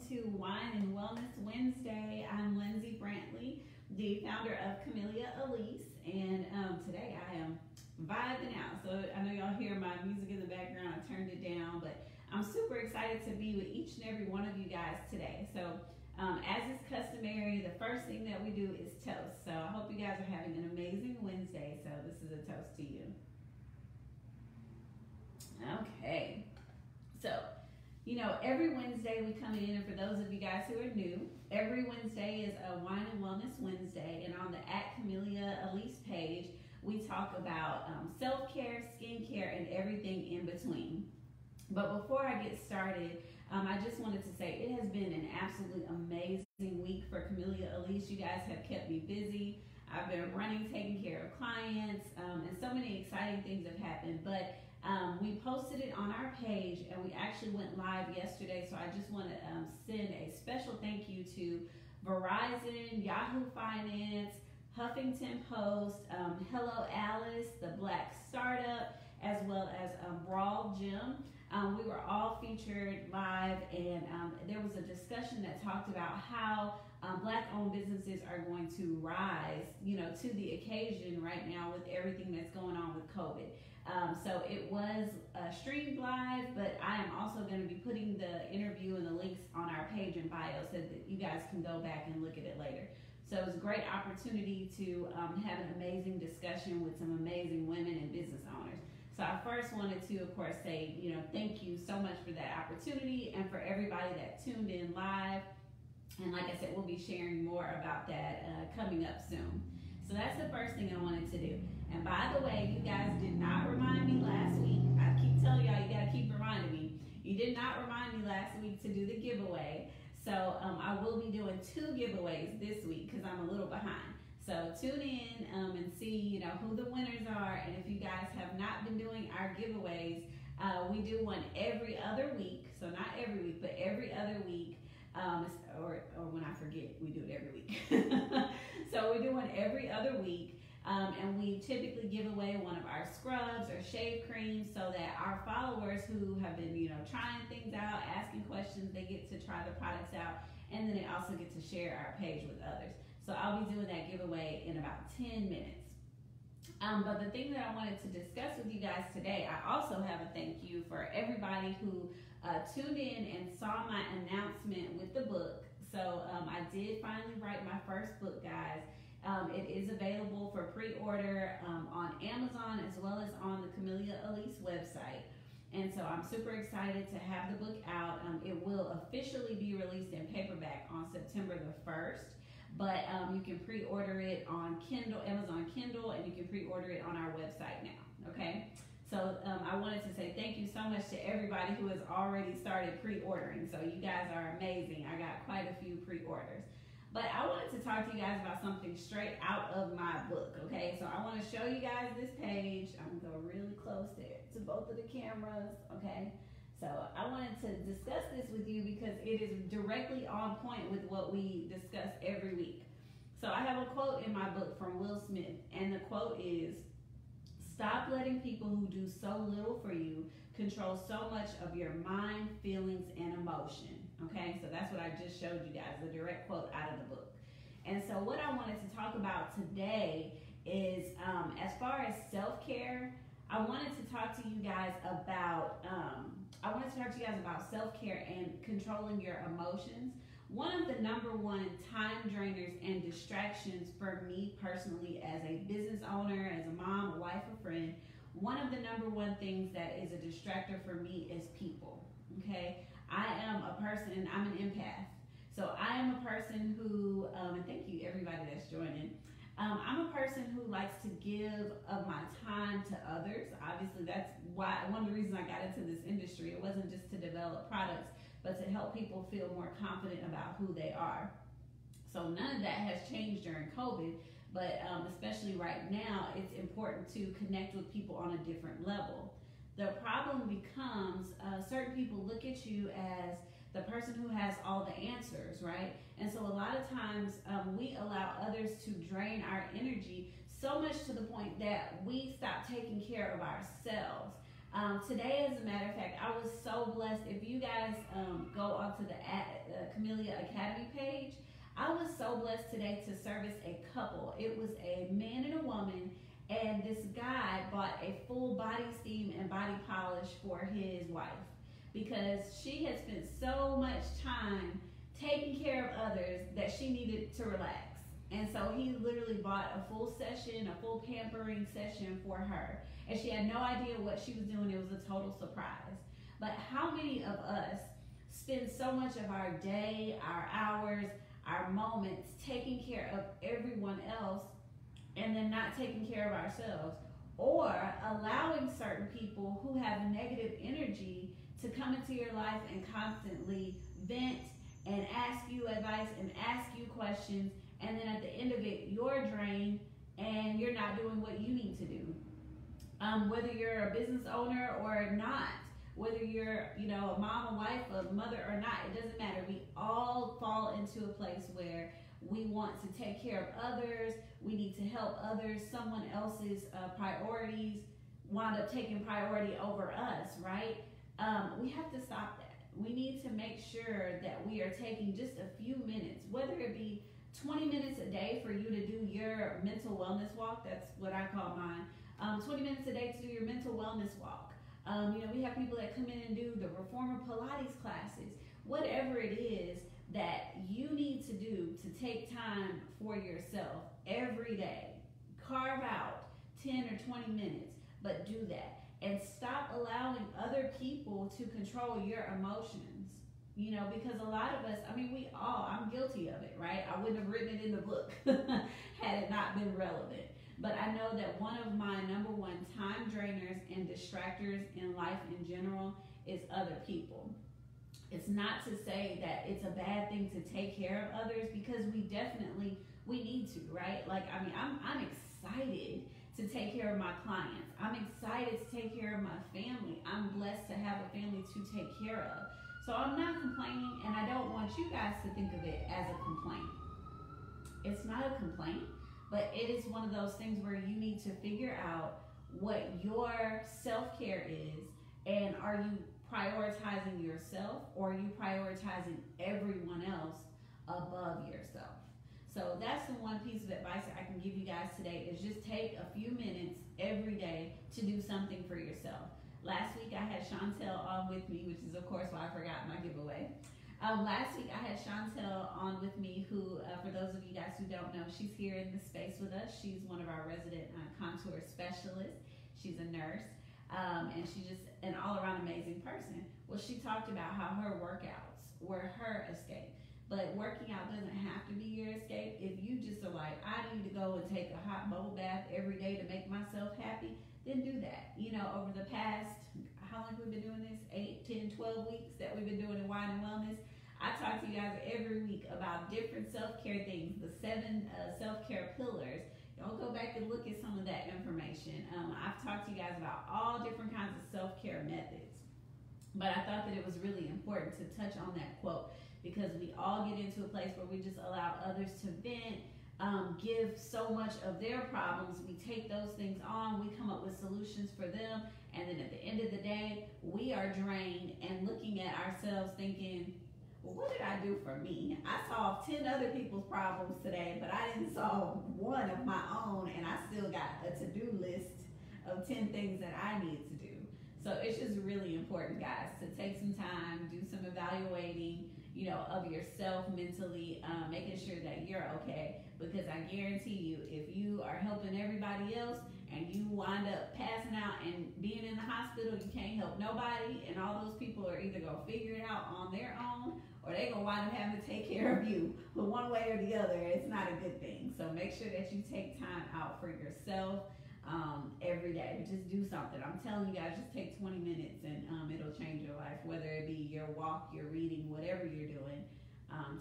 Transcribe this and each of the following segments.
to Wine and Wellness Wednesday. I'm Lindsay Brantley, the founder of Camellia Alise, and today I am vibing out. So I know y'all hear my music in the background. I turned it down, but I'm super excited to be with each and every one of you guys today. So as is customary, the first thing that we do is toast. So I hope you guys are having an amazing Wednesday. So this is a toast to you. Okay. So, you know, every Wednesday we come in, and for those of you guys who are new, every Wednesday is a Wine and Wellness Wednesday, and on the Camellia Alise page, we talk about self-care, skincare, and everything in between. But before I get started, I just wanted to say it has been an absolutely amazing week for Camellia Alise. You guys have kept me busy. I've been running, taking care of clients, and so many exciting things have happened. But we posted it on our page, and we actually went live yesterday. So I just want to send a special thank you to Verizon, Yahoo Finance, Huffington Post, Hello Alice, The Black Startup, as well as Brawl Gym. We were all featured live, and there was a discussion that talked about how Black-owned businesses are going to rise, you know, to the occasion right now with everything that's going on with COVID. So it was streamed live, but I am also going to be putting the interview and the links on our page and bio so that you guys can go back and look at it later. So it was a great opportunity to have an amazing discussion with some amazing women and business owners. So I first wanted to, of course, say, you know, thank you so much for that opportunity and for everybody that tuned in live. And like I said, we'll be sharing more about that coming up soon. So that's the first thing I wanted to do. And by the way, you guys did not remind me last week. I keep telling y'all, you gotta keep reminding me. You did not remind me last week to do the giveaway. So I will be doing 2 giveaways this week because I'm a little behind. So tune in and see, you know, who the winners are. And if you guys have not been doing our giveaways, we do one every other week. So not every week, but every other week. Or when I forget, we do it every week. So we do one every other week. And we typically give away one of our scrubs or shave creams so that our followers who have been, you know, trying things out, asking questions, they get to try the products out, and then they also get to share our page with others. So I'll be doing that giveaway in about 10 minutes. But the thing that I wanted to discuss with you guys today, I also have a thank you for everybody who tuned in and saw my announcement with the book. So I did finally write my first book, guys. It is available for pre-order on Amazon as well as on the Camellia Alise website. And so I'm super excited to have the book out. It will officially be released in paperback on September the 1st. But you can pre-order it on Kindle, Amazon Kindle, and you can pre-order it on our website now, okay? So I wanted to say thank you so much to everybody who has already started pre-ordering. So you guys are amazing. I got quite a few pre-orders. But I wanted to talk to you guys about something straight out of my book, okay? So I want to show you guys this page. I'm going to go really close there to both of the cameras, okay? So I wanted to discuss this with you because it is directly on point with what we discuss every week. So I have a quote in my book from Will Smith, and the quote is, "Stop letting people who do so little for you control so much of your mind, feelings, and emotion." Okay, so that's what I just showed you guys, the direct quote out of the book. And so what I wanted to talk about today is, as far as self-care, I wanted to talk to you guys about self-care and controlling your emotions. One of the #1 time drainers and distractions for me personally as a business owner, as a mom, a wife, a friend, one of the #1 things that is a distractor for me is people, okay? I am a person, and I'm an empath. So I am a person who, and thank you everybody that's joining, I'm a person who likes to give of my time to others. Obviously, that's why one of the reasons I got into this industry. It wasn't just to develop products, but to help people feel more confident about who they are. So none of that has changed during COVID, but especially right now, it's important to connect with people on a different level. The problem becomes certain people look at you as the person who has all the answers, right? And so a lot of times we allow others to drain our energy so much to the point that we stop taking care of ourselves. Today, as a matter of fact, I was so blessed. If you guys go onto the Camellia Academy page, I was so blessed today to service a couple. It was a man and a woman, and this guy bought a full body steam and body polish for his wife because she had spent so much time taking care of others that she needed to relax. And so he literally bought a full session, a full pampering session for her. And she had no idea what she was doing. It was a total surprise. But how many of us spend so much of our day, our hours, our moments taking care of everyone else and then not taking care of ourselves, or allowing certain people who have negative energy to come into your life and constantly vent and ask you advice and ask you questions, and then at the end of it, you're drained and you're not doing what you need to do. Whether you're a business owner or not, whether you're, a mom, a wife, a mother or not, it doesn't matter. We all fall into a place where we want to take care of others. We need to help others. Someone else's priorities wind up taking priority over us, right? We have to stop that. We need to make sure that we are taking just a few minutes, whether it be 20 minutes a day for you to do your mental wellness walk. That's what I call mine. 20 minutes a day to do your mental wellness walk. We have people that come in and do the reformer Pilates classes. Whatever it is that you need to do to take time for yourself every day. Carve out 10 or 20 minutes, but do that. And stop allowing other people to control your emotions. Because a lot of us, I'm guilty of it, right? I wouldn't have written it in the book had it not been relevant. But I know that one of my number one time drainers and distractors in life in general is other people. It's not to say that it's a bad thing to take care of others, because we need to, right? I'm excited to take care of my clients. I'm excited to take care of my family. I'm blessed to have a family to take care of. So I'm not complaining, and I don't want you guys to think of it as a complaint. It's not a complaint, but it is one of those things where you need to figure out what your self-care is, and are you prioritizing yourself, or are you prioritizing everyone else above yourself? So that's the one piece of advice I can give you guys today, is just take a few minutes every day to do something for yourself. Last week I had Chantel on with me, which is of course why I forgot my giveaway. Last week I had Chantel on with me, who, for those of you guys who don't know, she's here in the space with us. She's one of our resident contour specialists. She's a nurse, and she's just an all-around amazing person. Well, she talked about how her workouts were her escape. But working out doesn't have to be your escape. If you just are like, I need to go and take a hot bubble bath every day to make myself happy, then do that. Over the past, how long have we been doing this? 8, 10, 12 weeks that we've been doing in Wine and Wellness. I talk to you guys every week about different self-care things, the 7 self-care pillars. Don't go back and look at some of that information. I've talked to you guys about all different kinds of self-care methods. But I thought that it was really important to touch on that quote, because we all get into a place where we just allow others to vent, give so much of their problems. We take those things on, we come up with solutions for them, and then at the end of the day, we are drained and looking at ourselves thinking, well, what did I do for me? I solved 10 other people's problems today, but I didn't solve one of my own, and I still got a to-do list of 10 things that I need to do. So it's just really important, guys, to take some time, do some evaluating, of yourself mentally, making sure that you're okay, because I guarantee you, if you are helping everybody else and you wind up passing out and being in the hospital, you can't help nobody, and all those people are either going to figure it out on their own, or they're going to wind up having to take care of you. But one way or the other, it's not a good thing. So make sure that you take time out for yourself every day. Just do something. I'm telling you guys, just take 20 minutes and it'll change your life, whether it be your walk, your reading, whatever you're doing.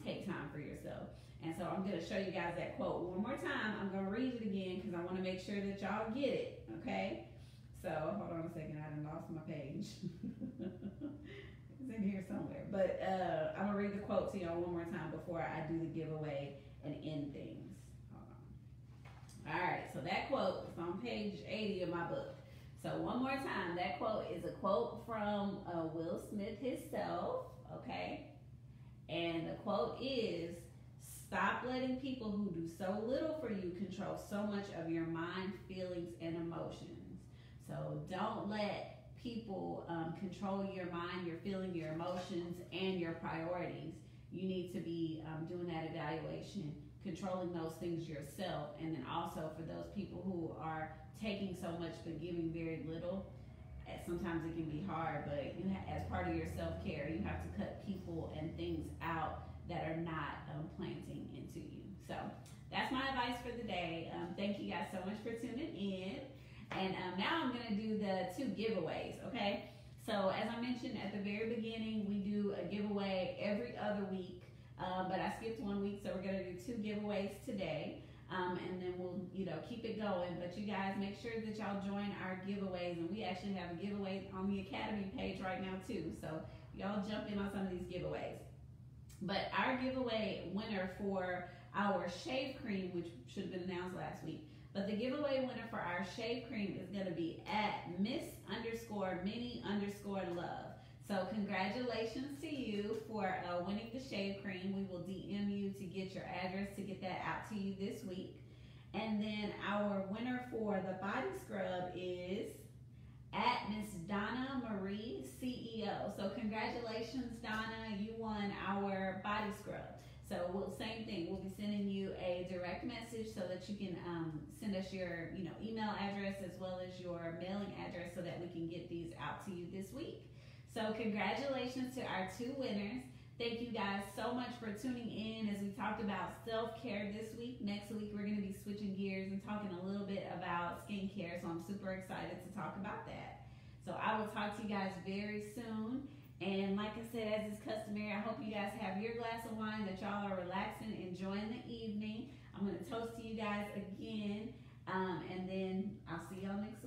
Take time for yourself. And so I'm going to show you guys that quote one more time. I'm going to read it again because I want to make sure that y'all get it, okay? So hold on a second. I done lost my page. It's in here somewhere. But I'm going to read the quote to y'all one more time before I do the giveaway and end things. Hold on. All right, so that quote is on page 80 of my book. So one more time, that quote is a quote from Will Smith himself, okay? And the quote is, stop letting people who do so little for you control so much of your mind, feelings, and emotions. So don't let people control your mind, your feeling, your emotions, and your priorities. You need to be doing that evaluation, controlling those things yourself, and then also for those people who are taking so much but giving very little. Sometimes it can be hard, but as part of your self-care, you have to cut people and things out that are not planting into you. So that's my advice for the day. Thank you guys so much for tuning in. And now I'm going to do the 2 giveaways, okay? So as I mentioned at the very beginning, we do a giveaway every other week, but I skipped 1 week, so we're going to do 2 giveaways today. And then we'll, keep it going. But you guys make sure that y'all join our giveaways, and we actually have a giveaway on the Academy page right now too. So y'all jump in on some of these giveaways. But our giveaway winner for our shave cream, which should have been announced last week, but the giveaway winner for our shave cream is going to be at Miss_Minnie_Love. So congratulations to you for winning the shave cream. We will DM you to get your address to get that out to you this week. And then our winner for the body scrub is at Miss Donna Marie CEO. So congratulations, Donna. You won our body scrub. So same thing. We'll be sending you a direct message so that you can send us your email address as well as your mailing address so that we can get these out to you this week. So congratulations to our 2 winners. Thank you guys so much for tuning in as we talked about self-care this week. Next week, we're going to be switching gears and talking a little bit about skincare. So I'm super excited to talk about that. So I will talk to you guys very soon. And like I said, as is customary, I hope you guys have your glass of wine, that y'all are relaxing, enjoying the evening. I'm going to toast to you guys again. And then I'll see y'all next week.